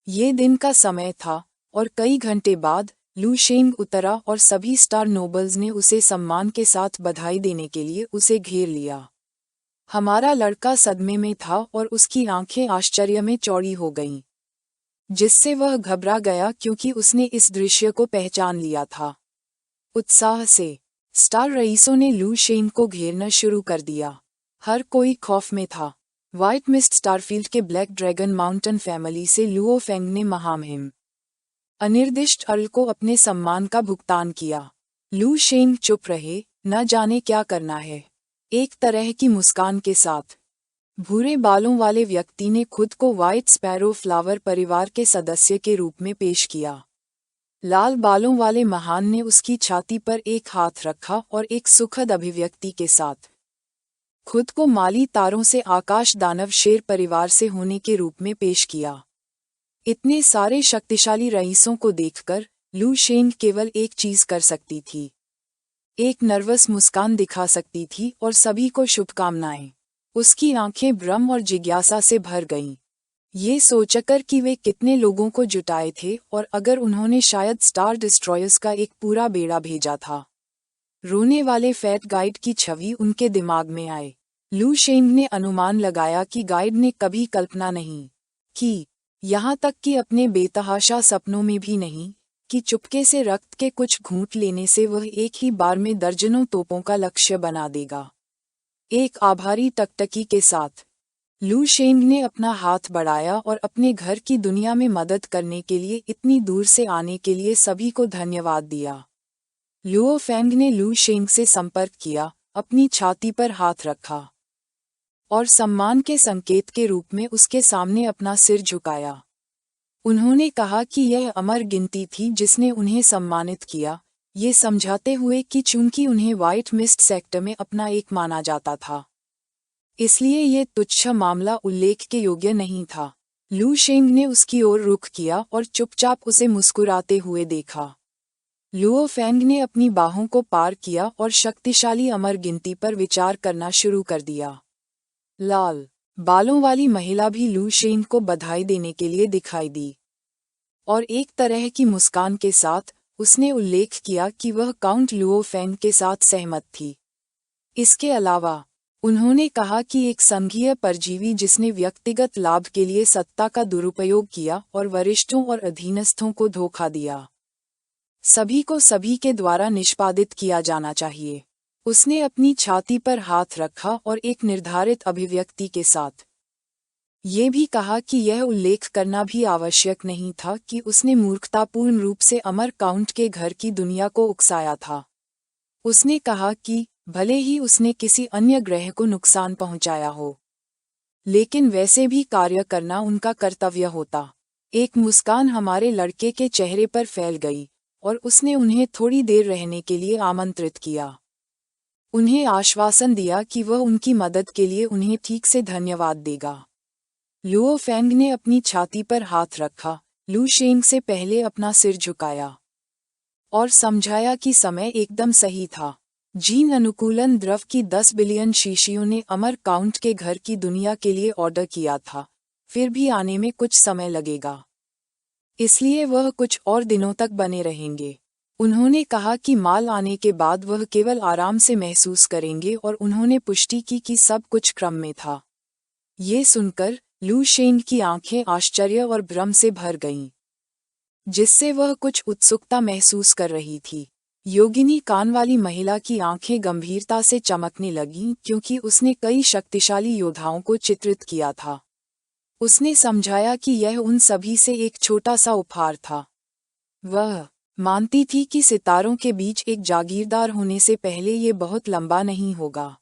ये दिन का समय था और कई घंटे बाद लू शेंग उतरा और सभी स्टार नोबल्स ने उसे सम्मान के साथ बधाई देने के लिए उसे घेर लिया। हमारा लड़का सदमे में था और उसकी आंखें आश्चर्य में चौड़ी हो गईं, जिससे वह घबरा गया क्योंकि उसने इस दृश्य को पहचान लिया था। उत्साह से स्टार रईसों ने लू शेंग को घेरना शुरू कर दिया। हर कोई खौफ में था। व्हाइट मिस्ट स्टारफील्ड के ब्लैक ड्रैगन माउंटेन फैमिली से लुओ फेंग ने महामहिम अनिर्दिष्ट अर्ल को अपने सम्मान का भुगतान किया। लू शेंग चुप रहे, न जाने क्या करना है। एक तरह की मुस्कान के साथ भूरे बालों वाले व्यक्ति ने खुद को व्हाइट स्पैरो फ्लावर परिवार के सदस्य के रूप में पेश किया। लाल बालों वाले महान ने उसकी छाती पर एक हाथ रखा और एक सुखद अभिव्यक्ति के साथ खुद को माली तारों से आकाश दानव शेर परिवार से होने के रूप में पेश किया। इतने सारे शक्तिशाली रईसों को देखकर लू शेंग केवल एक चीज कर सकती थी, एक नर्वस मुस्कान दिखा सकती थी और सभी को शुभकामनाएं। उसकी आंखें भ्रम और जिज्ञासा से भर गईं, ये सोचकर कि वे कितने लोगों को जुटाए थे और अगर उन्होंने शायद स्टार डिस्ट्रॉयर्स का एक पूरा बेड़ा भेजा था। रोने वाले फैट गाइड की छवि उनके दिमाग में आए। लू शेंग ने अनुमान लगाया कि गाइड ने कभी कल्पना नहीं की, यहाँ तक कि अपने बेतहाशा सपनों में भी नहीं, कि चुपके से रक्त के कुछ घूंट लेने से वह एक ही बार में दर्जनों तोपों का लक्ष्य बना देगा। एक आभारी टकटकी के साथ लू शेंग ने अपना हाथ बढ़ाया और अपने घर की दुनिया में मदद करने के लिए इतनी दूर से आने के लिए सभी को धन्यवाद दिया। लुओ फेंग ने लू शेंग से संपर्क किया, अपनी छाती पर हाथ रखा और सम्मान के संकेत के रूप में उसके सामने अपना सिर झुकाया। उन्होंने कहा कि यह अमर गिनती थी जिसने उन्हें सम्मानित किया, ये समझाते हुए कि चूंकि उन्हें व्हाइट मिस्ट सेक्टर में अपना एक माना जाता था, इसलिए ये तुच्छ मामला उल्लेख के योग्य नहीं था। लू शेंग ने उसकी ओर रुख किया और चुपचाप उसे मुस्कुराते हुए देखा। लुओ फेंग ने अपनी बाहों को पार किया और शक्तिशाली अमर गिनती पर विचार करना शुरू कर दिया। लाल बालों वाली महिला भी लू शेंग को बधाई देने के लिए दिखाई दी और एक तरह की मुस्कान के साथ उसने उल्लेख किया कि वह काउंट लुओ फेंग के साथ सहमत थी। इसके अलावा उन्होंने कहा कि एक संघीय परजीवी जिसने व्यक्तिगत लाभ के लिए सत्ता का दुरुपयोग किया और वरिष्ठों और अधीनस्थों को धोखा दिया, सभी को सभी के द्वारा निष्पादित किया जाना चाहिए। उसने अपनी छाती पर हाथ रखा और एक निर्धारित अभिव्यक्ति के साथ ये भी कहा कि यह उल्लेख करना भी आवश्यक नहीं था कि उसने मूर्खतापूर्ण रूप से अमर काउंट के घर की दुनिया को उकसाया था। उसने कहा कि भले ही उसने किसी अन्य ग्रह को नुकसान पहुंचाया हो, लेकिन वैसे भी कार्य करना उनका कर्तव्य होता। एक मुस्कान हमारे लड़के के चेहरे पर फैल गई और उसने उन्हें थोड़ी देर रहने के लिए आमंत्रित किया। उन्हें आश्वासन दिया कि वह उनकी मदद के लिए उन्हें ठीक से धन्यवाद देगा। लुओ फेंग ने अपनी छाती पर हाथ रखा, लू शेंग से पहले अपना सिर झुकाया और समझाया कि समय एकदम सही था। जीन अनुकूलन द्रव की 10 बिलियन शीशियों ने अमर काउंट के घर की दुनिया के लिए ऑर्डर किया था, फिर भी आने में कुछ समय लगेगा, इसलिए वह कुछ और दिनों तक बने रहेंगे। उन्होंने कहा कि माल आने के बाद वह केवल आराम से महसूस करेंगे और उन्होंने पुष्टि की कि सब कुछ क्रम में था। ये सुनकर लू शेंग की आंखें आश्चर्य और भ्रम से भर गईं, जिससे वह कुछ उत्सुकता महसूस कर रही थी। योगिनी कान वाली महिला की आंखें गंभीरता से चमकने लगीं क्योंकि उसने कई शक्तिशाली योद्धाओं को चित्रित किया था। उसने समझाया कि यह उन सभी से एक छोटा सा उपहार था। वह मानती थी कि सितारों के बीच एक जागीरदार होने से पहले ये बहुत लंबा नहीं होगा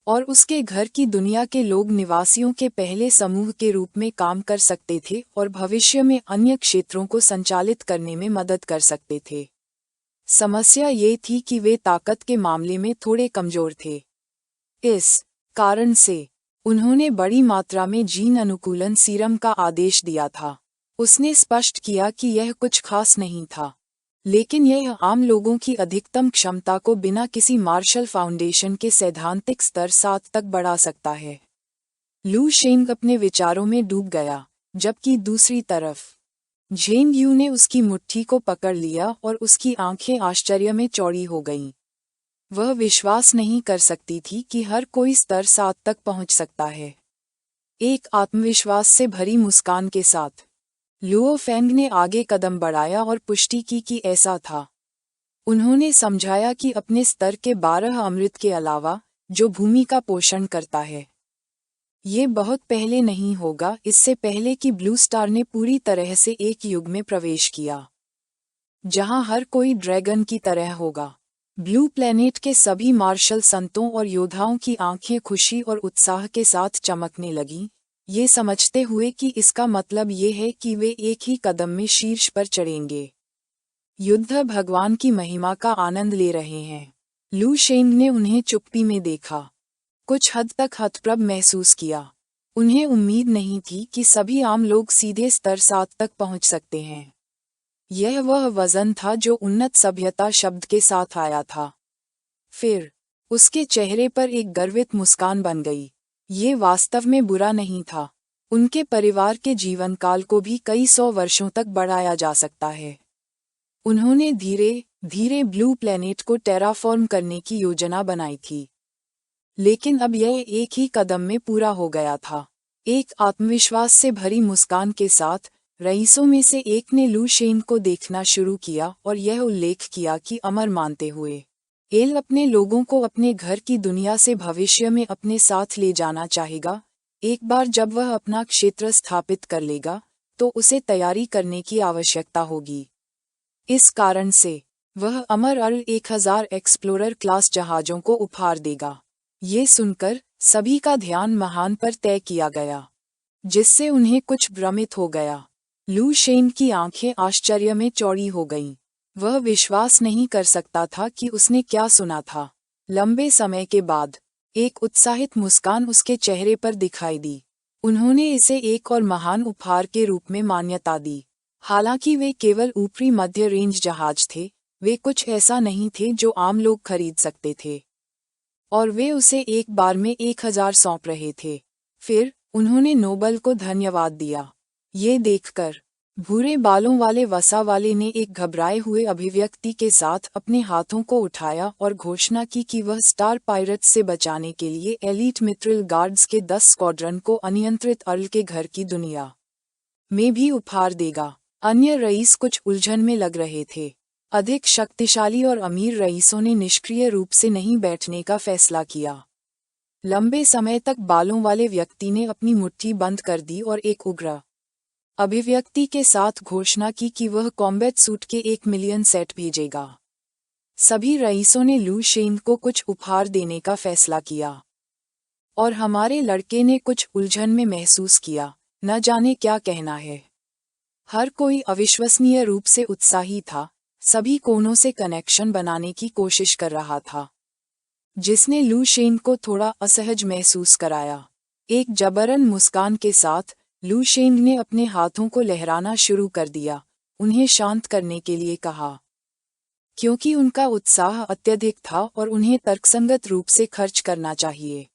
और उसके घर की दुनिया के लोग निवासियों के पहले समूह के रूप में काम कर सकते थे और भविष्य में अन्य क्षेत्रों को संचालित करने में मदद कर सकते थे। समस्या ये थी कि वे ताकत के मामले में थोड़े कमजोर थे। इस कारण से उन्होंने बड़ी मात्रा में जीन अनुकूलन सीरम का आदेश दिया था। उसने स्पष्ट किया कि यह कुछ खास नहीं था, लेकिन यह आम लोगों की अधिकतम क्षमता को बिना किसी मार्शल फाउंडेशन के सैद्धांतिक स्तर 7 तक बढ़ा सकता है। लू शेंग अपने विचारों में डूब गया। जबकि दूसरी तरफ झेंग यू ने उसकी मुट्ठी को पकड़ लिया और उसकी आंखें आश्चर्य में चौड़ी हो गईं। वह विश्वास नहीं कर सकती थी कि हर कोई स्तर 7 तक पहुंच सकता है। एक आत्मविश्वास से भरी मुस्कान के साथ लुओ फेंग ने आगे कदम बढ़ाया और पुष्टि की कि ऐसा था। उन्होंने समझाया कि अपने स्तर के 12 अमृत के अलावा जो भूमि का पोषण करता है, ये बहुत पहले नहीं होगा, इससे पहले कि ब्लू स्टार ने पूरी तरह से एक युग में प्रवेश किया जहां हर कोई ड्रैगन की तरह होगा। ब्लू प्लैनेट के सभी मार्शल संतों और योद्धाओं की आंखें खुशी और उत्साह के साथ चमकने लगीं, ये समझते हुए कि इसका मतलब ये है कि वे एक ही कदम में शीर्ष पर चढ़ेंगे। युद्ध भगवान की महिमा का आनंद ले रहे हैं। लू शेंग ने उन्हें चुप्पी में देखा, कुछ हद तक हतप्रभ महसूस किया। उन्हें उम्मीद नहीं थी कि सभी आम लोग सीधे स्तर 7 तक पहुंच सकते हैं। यह वह वजन था जो उन्नत सभ्यता शब्द के साथ आया था। फिर उसके चेहरे पर एक गर्वित मुस्कान बन गई। ये वास्तव में बुरा नहीं था। उनके परिवार के जीवन काल को भी कई 100 वर्षों तक बढ़ाया जा सकता है। उन्होंने धीरे धीरे ब्लू प्लैनेट को टेराफॉर्म करने की योजना बनाई थी, लेकिन अब यह एक ही कदम में पूरा हो गया था। एक आत्मविश्वास से भरी मुस्कान के साथ रईसों में से एक ने लू शेन को देखना शुरू किया और यह उल्लेख किया कि अमर मानते हुए एल अपने लोगों को अपने घर की दुनिया से भविष्य में अपने साथ ले जाना चाहेगा। एक बार जब वह अपना क्षेत्र स्थापित कर लेगा तो उसे तैयारी करने की आवश्यकता होगी। इस कारण से वह अमर अर्ल 1000 एक्सप्लोरर क्लास जहाजों को उपहार देगा। ये सुनकर सभी का ध्यान महान पर तय किया गया, जिससे उन्हें कुछ भ्रमित हो गया। लू शेन की आंखें आश्चर्य में चौड़ी हो गईं। वह विश्वास नहीं कर सकता था कि उसने क्या सुना था। लंबे समय के बाद एक उत्साहित मुस्कान उसके चेहरे पर दिखाई दी। उन्होंने इसे एक और महान उपहार के रूप में मान्यता दी। हालांकि वे केवल ऊपरी मध्य रेंज जहाज थे, वे कुछ ऐसा नहीं थे जो आम लोग खरीद सकते थे, और वे उसे एक बार में 1000 सौंप रहे थे। फिर उन्होंने नोबल को धन्यवाद दिया। ये देखकर भूरे बालों वाले वसा वाले ने एक घबराए हुए अभिव्यक्ति के साथ अपने हाथों को उठाया और घोषणा की कि वह स्टार पायरेट्स से बचाने के लिए एलीट मित्रिल गार्ड्स के 10 स्क्वाड्रन को अनियंत्रित अर्ल के घर की दुनिया में भी उपहार देगा। अन्य रईस कुछ उलझन में लग रहे थे। अधिक शक्तिशाली और अमीर रईसों ने निष्क्रिय रूप से नहीं बैठने का फैसला किया। लंबे समय तक बालों वाले व्यक्ति ने अपनी मुट्ठी बंद कर दी और एक उग्र अभिव्यक्ति के साथ घोषणा की कि वह कॉम्बैट सूट के 1 मिलियन सेट भेजेगा। सभी रईसों ने लू शेन को कुछ उपहार देने का फैसला किया, और हमारे लड़के ने कुछ उलझन में महसूस किया, न जाने क्या कहना है। हर कोई अविश्वसनीय रूप से उत्साही था, सभी कोनों से कनेक्शन बनाने की कोशिश कर रहा था, जिसने लू शेन को थोड़ा असहज महसूस कराया। एक जबरन मुस्कान के साथ लू शेन ने अपने हाथों को लहराना शुरू कर दिया, उन्हें शांत करने के लिए कहा, क्योंकि उनका उत्साह अत्यधिक था और उन्हें तर्कसंगत रूप से खर्च करना चाहिए।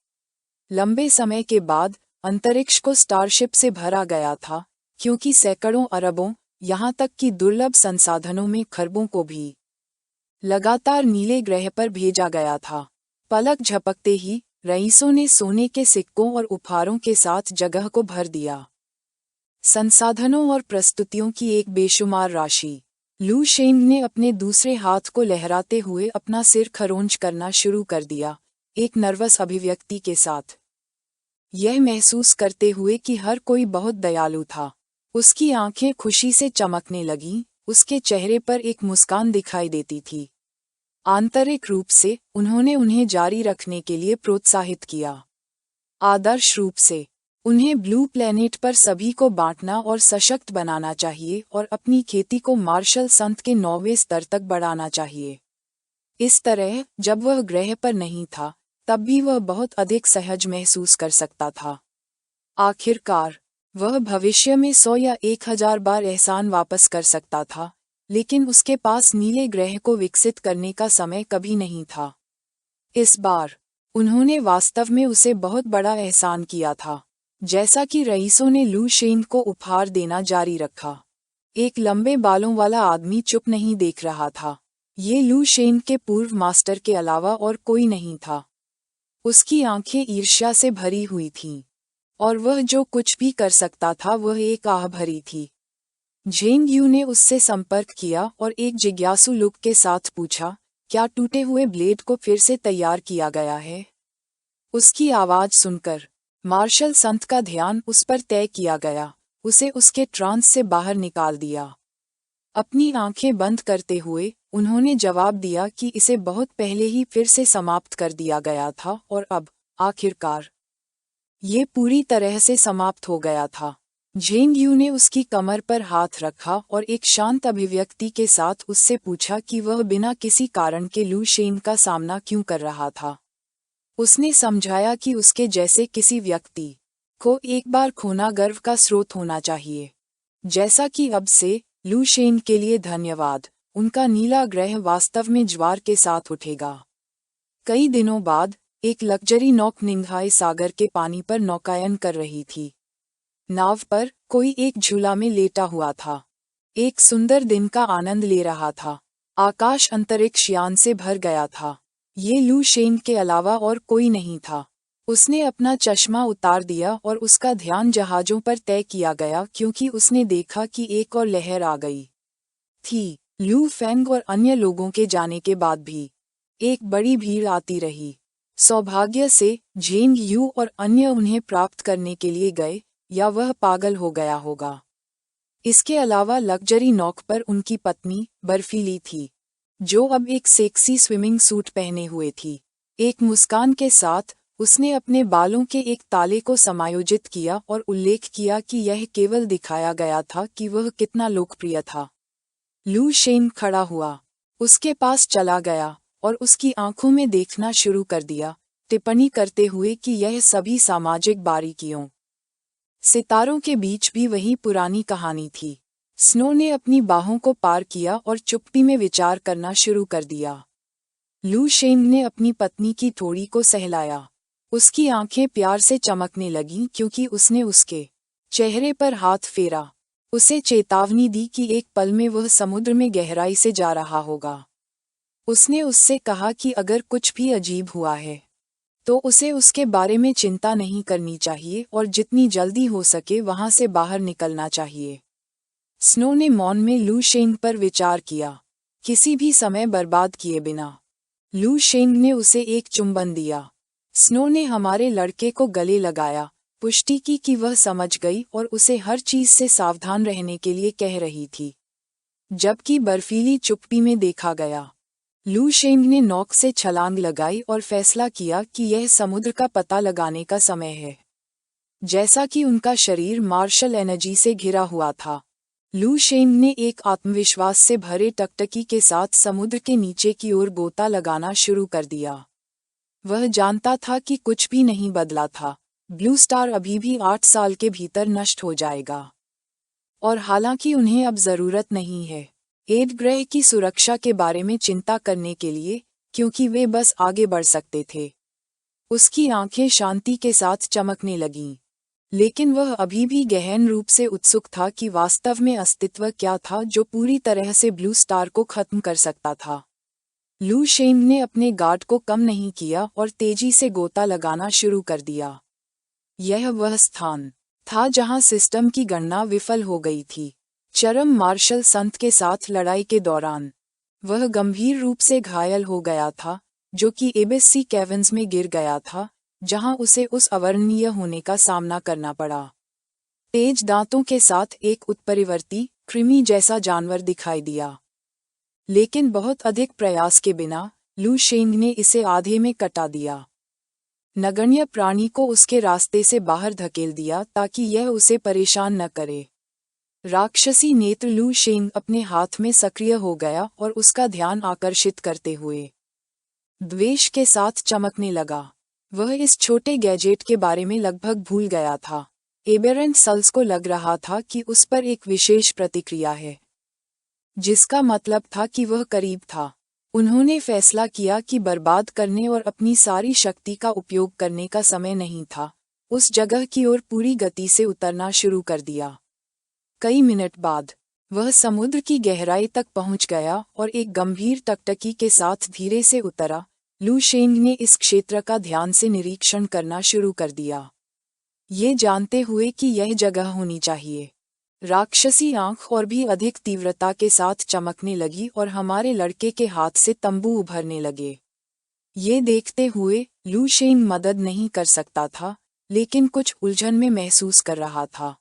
लंबे समय के बाद अंतरिक्ष को स्टारशिप से भरा गया था, क्योंकि सैकड़ों अरबों, यहाँ तक कि दुर्लभ संसाधनों में खरबों को भी लगातार नीले ग्रह पर भेजा गया था। पलक झपकते ही रईसों ने सोने के सिक्कों और उपहारों के साथ जगह को भर दिया। संसाधनों और प्रस्तुतियों की एक बेशुमार राशि। लू शेन ने अपने दूसरे हाथ को लहराते हुए अपना सिर खरोंच करना शुरू कर दिया, एक नर्वस अभिव्यक्ति के साथ, यह महसूस करते हुए कि हर कोई बहुत दयालु था। उसकी आंखें खुशी से चमकने लगीं, उसके चेहरे पर एक मुस्कान दिखाई देती थी। आंतरिक रूप से उन्होंने उन्हें जारी रखने के लिए प्रोत्साहित किया। आदर्श रूप से उन्हें ब्लू प्लैनेट पर सभी को बांटना और सशक्त बनाना चाहिए और अपनी खेती को मार्शल संत के 9वें स्तर तक बढ़ाना चाहिए। इस तरह जब वह ग्रह पर नहीं था, तब भी वह बहुत अधिक सहज महसूस कर सकता था। आखिरकार वह भविष्य में 100 या 1000 बार एहसान वापस कर सकता था, लेकिन उसके पास नीले ग्रह को विकसित करने का समय कभी नहीं था। इस बार उन्होंने वास्तव में उसे बहुत बड़ा एहसान किया था। जैसा कि रईसों ने लू शेंग को उपहार देना जारी रखा। एक लंबे बालों वाला आदमी चुप नहीं देख रहा था। ये लू शेंग के पूर्व मास्टर के अलावा और कोई नहीं था। उसकी आंखें ईर्ष्या से भरी हुई थीं, और वह जो कुछ भी कर सकता था वह एक आह भरी थी। झेंग यू ने उससे संपर्क किया और एक जिज्ञासु लुक के साथ पूछा, क्या टूटे हुए ब्लेड को फिर से तैयार किया गया है? उसकी आवाज सुनकर मार्शल संत का ध्यान उस पर तय किया गया, उसे उसके ट्रांस से बाहर निकाल दिया। अपनी आंखें बंद करते हुए उन्होंने जवाब दिया कि इसे बहुत पहले ही फिर से समाप्त कर दिया गया था और अब, आखिरकार, ये पूरी तरह से समाप्त हो गया था। झेंग यू ने उसकी कमर पर हाथ रखा और एक शांत अभिव्यक्ति के साथ उससे पूछा कि वह बिना किसी कारण के लू शेंग का सामना क्यों कर रहा था। उसने समझाया कि उसके जैसे किसी व्यक्ति को एक बार खोना गर्व का स्रोत होना चाहिए। जैसा कि अब से, लू शेंग के लिए धन्यवाद, उनका नीला ग्रह वास्तव में ज्वार के साथ उठेगा। कई दिनों बाद, एक लग्जरी नौक निंघाई सागर के पानी पर नौकायन कर रही थी। नाव पर कोई एक झूला में लेटा हुआ था, एक सुंदर दिन का आनंद ले रहा था। आकाश अंतरिक्ष यान से भर गया था। ये लू शेंग के अलावा और कोई नहीं था। उसने अपना चश्मा उतार दिया और उसका ध्यान जहाजों पर तय किया गया क्योंकि उसने देखा कि एक और लहर आ गई थी। लू फेंग और अन्य लोगों के जाने के बाद भी एक बड़ी भीड़ आती रही। सौभाग्य से झेंग यू और अन्य उन्हें प्राप्त करने के लिए गए, या वह पागल हो गया होगा। इसके अलावा लग्जरी नौक पर उनकी पत्नी बर्फीली थी, जो अब एक सेक्सी स्विमिंग सूट पहने हुए थी। एक मुस्कान के साथ उसने अपने बालों के एक ताले को समायोजित किया और उल्लेख किया कि यह केवल दिखाया गया था कि वह कितना लोकप्रिय था। लू शेंग खड़ा हुआ, उसके पास चला गया और उसकी आंखों में देखना शुरू कर दिया, टिप्पणी करते हुए कि यह सभी सामाजिक बारीकियों। सितारों के बीच भी वही पुरानी कहानी थी। स्नो ने अपनी बाहों को पार किया और चुप्पी में विचार करना शुरू कर दिया। लू शेंग ने अपनी पत्नी की थोड़ी को सहलाया। उसकी आंखें प्यार से चमकने लगीं क्योंकि उसने उसके चेहरे पर हाथ फेरा, उसे चेतावनी दी कि एक पल में वह समुद्र में गहराई से जा रहा होगा। उसने उससे कहा कि अगर कुछ भी अजीब हुआ है तो उसे उसके बारे में चिंता नहीं करनी चाहिए और जितनी जल्दी हो सके वहां से बाहर निकलना चाहिए। स्नो ने मौन में लू शेंग पर विचार किया, किसी भी समय बर्बाद किए बिना। लू शेंग ने उसे एक चुंबन दिया। स्नो ने हमारे लड़के को गले लगाया, पुष्टि की कि वह समझ गई और उसे हर चीज से सावधान रहने के लिए कह रही थी। जबकि बर्फीली चुप्पी में देखा गया। लू शेंग ने नौक से छलांग लगाई और फैसला किया कि यह समुद्र का पता लगाने का समय है। जैसा कि उनका शरीर मार्शल एनर्जी से घिरा हुआ था, लू शेंग ने एक आत्मविश्वास से भरे टकटकी के साथ समुद्र के नीचे की ओर गोता लगाना शुरू कर दिया। वह जानता था कि कुछ भी नहीं बदला था। ब्लू स्टार अभी भी 8 साल के भीतर नष्ट हो जाएगा। और हालांकि उन्हें अब जरूरत नहीं है एड ग्रह की सुरक्षा के बारे में चिंता करने के लिए, क्योंकि वे बस आगे बढ़ सकते थे। उसकी आंखें शांति के साथ चमकने लगीं, लेकिन वह अभी भी गहन रूप से उत्सुक था कि वास्तव में अस्तित्व क्या था जो पूरी तरह से ब्लू स्टार को खत्म कर सकता था। लू शेंग ने अपने गार्ड को कम नहीं किया और तेजी से गोता लगाना शुरू कर दिया। यह वह स्थान था जहां सिस्टम की गणना विफल हो गई थी। चरम मार्शल संत के साथ लड़ाई के दौरान वह गंभीर रूप से घायल हो गया था, जो कि एबीसी केविन्स में गिर गया था, जहां उसे उस अवर्णनीय होने का सामना करना पड़ा। तेज दांतों के साथ एक उत्परिवर्ती कृमि जैसा जानवर दिखाई दिया, लेकिन बहुत अधिक प्रयास के बिना लू शेंग ने इसे आधे में कटा दिया। नगण्य प्राणी को उसके रास्ते से बाहर धकेल दिया ताकि यह उसे परेशान न करे। राक्षसी नेत्र लू शेंग अपने हाथ में सक्रिय हो गया और उसका ध्यान आकर्षित करते हुए द्वेष के साथ चमकने लगा। वह इस छोटे गैजेट के बारे में लगभग भूल गया था। एबेरेंट सल्स को लग रहा था कि उस पर एक विशेष प्रतिक्रिया है, जिसका मतलब था कि वह करीब था। उन्होंने फैसला किया कि बर्बाद करने और अपनी सारी शक्ति का उपयोग करने का समय नहीं था। उस जगह की ओर पूरी गति से उतरना शुरू कर दिया। कई मिनट बाद वह समुद्र की गहराई तक पहुंच गया और एक गंभीर टकटकी के साथ धीरे से उतरा। लू शेंग ने इस क्षेत्र का ध्यान से निरीक्षण करना शुरू कर दिया, ये जानते हुए कि यह जगह होनी चाहिए। राक्षसी आंख और भी अधिक तीव्रता के साथ चमकने लगी और हमारे लड़के के हाथ से तंबू उभरने लगे। ये देखते हुए लू शेंग मदद नहीं कर सकता था, लेकिन कुछ उलझन में महसूस कर रहा था,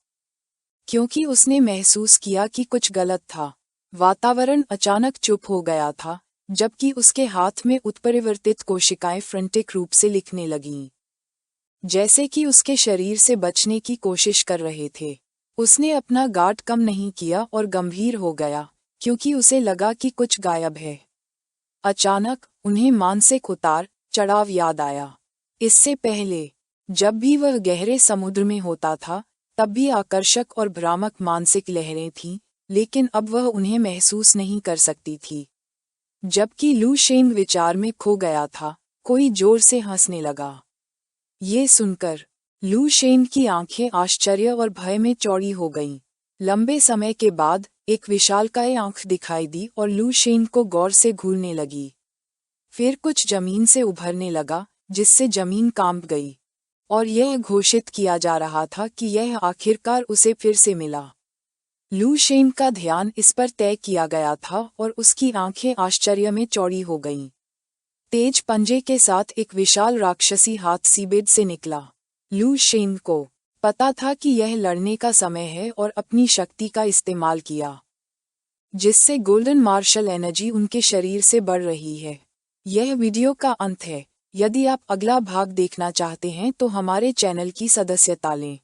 क्योंकि उसने महसूस किया कि कुछ गलत था। वातावरण अचानक चुप हो गया था, जबकि उसके हाथ में उत्परिवर्तित कोशिकाएं फ्रंटिक रूप से लिखने लगीं, जैसे कि उसके शरीर से बचने की कोशिश कर रहे थे। उसने अपना गार्ड कम नहीं किया और गंभीर हो गया, क्योंकि उसे लगा कि कुछ गायब है। अचानक उन्हें मानसिक उतार चढ़ाव याद आया। इससे पहले जब भी वह गहरे समुद्र में होता था, तब भी आकर्षक और भ्रामक मानसिक लहरें थीं, लेकिन अब वह उन्हें महसूस नहीं कर सकती थी। जबकि लू शेंग विचार में खो गया था, कोई जोर से हंसने लगा। ये सुनकर लू शेंग की आंखें आश्चर्य और भय में चौड़ी हो गईं। लंबे समय के बाद एक विशालकाय आंख दिखाई दी और लू शेंग को गौर से घूरने लगी। फिर कुछ जमीन से उभरने लगा, जिससे जमीन कांप गई, और यह घोषित किया जा रहा था कि यह आखिरकार उसे फिर से मिला। लू शेंग का ध्यान इस पर तय किया गया था और उसकी आंखें आश्चर्य में चौड़ी हो गईं। तेज पंजे के साथ एक विशाल राक्षसी हाथ सीबेड से निकला। लू शेंग को पता था कि यह लड़ने का समय है और अपनी शक्ति का इस्तेमाल किया, जिससे गोल्डन मार्शल एनर्जी उनके शरीर से बढ़ रही है। यह वीडियो का अंत है। यदि आप अगला भाग देखना चाहते हैं तो हमारे चैनल की सदस्यता लें।